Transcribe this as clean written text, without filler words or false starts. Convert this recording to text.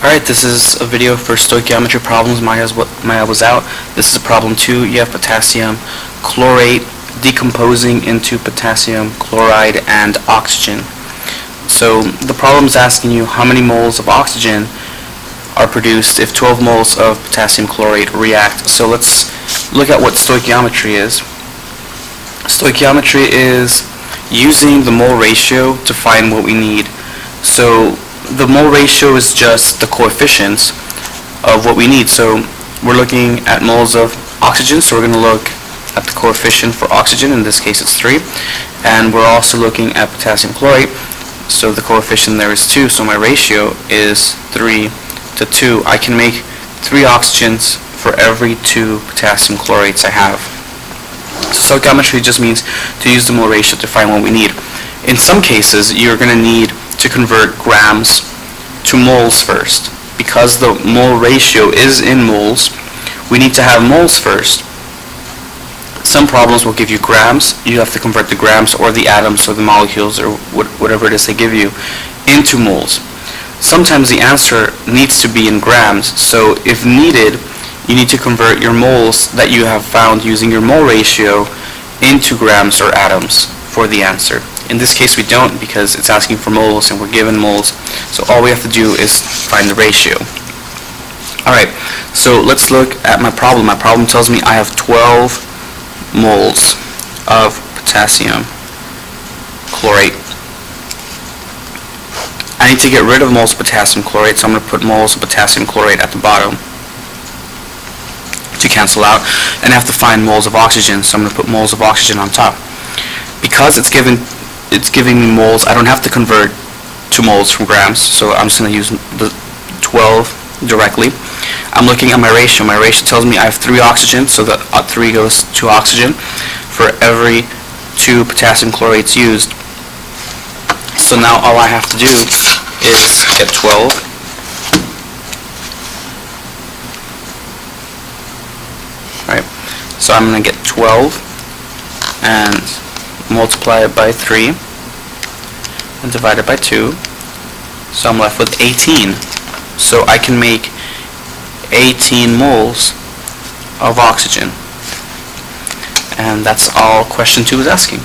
Alright, this is a video for stoichiometry problems. Maya was out. This is problem 2. You have potassium chlorate decomposing into potassium chloride and oxygen. So the problem is asking you how many moles of oxygen are produced if 12 moles of potassium chlorate react. So let's look at what stoichiometry is. Stoichiometry is using the mole ratio to find what we need. So the mole ratio is just the coefficients of what we need. So we're looking at moles of oxygen, so we're going to look at the coefficient for oxygen. In this case it's 3. And we're also looking at potassium chlorate, so the coefficient there is 2, so my ratio is 3 to 2. I can make 3 oxygens for every 2 potassium chlorates I have. So stoichiometry just means to use the mole ratio to find what we need. In some cases you're going to need to convert grams to moles first. Because the mole ratio is in moles, we need to have moles first. Some problems will give you grams. You have to convert the grams or the atoms or the molecules or whatever it is they give you into moles. Sometimes the answer needs to be in grams, so if needed, you need to convert your moles that you have found using your mole ratio into grams or atoms for the answer. In this case we don't, because it's asking for moles and we're given moles, so all we have to do is find the ratio. Alright, so let's look at my problem. My problem tells me I have 12 moles of potassium chlorate. I need to get rid of moles of potassium chlorate, so I'm going to put moles of potassium chlorate at the bottom to cancel out, and I have to find moles of oxygen, so I'm going to put moles of oxygen on top. Because it's giving me moles, I don't have to convert to moles from grams, so I'm just going to use the 12 directly. I'm looking at my ratio. My ratio tells me I have 3 oxygen, so that 3 goes to oxygen for every 2 potassium chlorates used. So now all I have to do is get 12. Right. So I'm going to get 12 and multiply it by 3 and divide it by 2. So I'm left with 18. So I can make 18 moles of oxygen. And that's all question 2 is asking.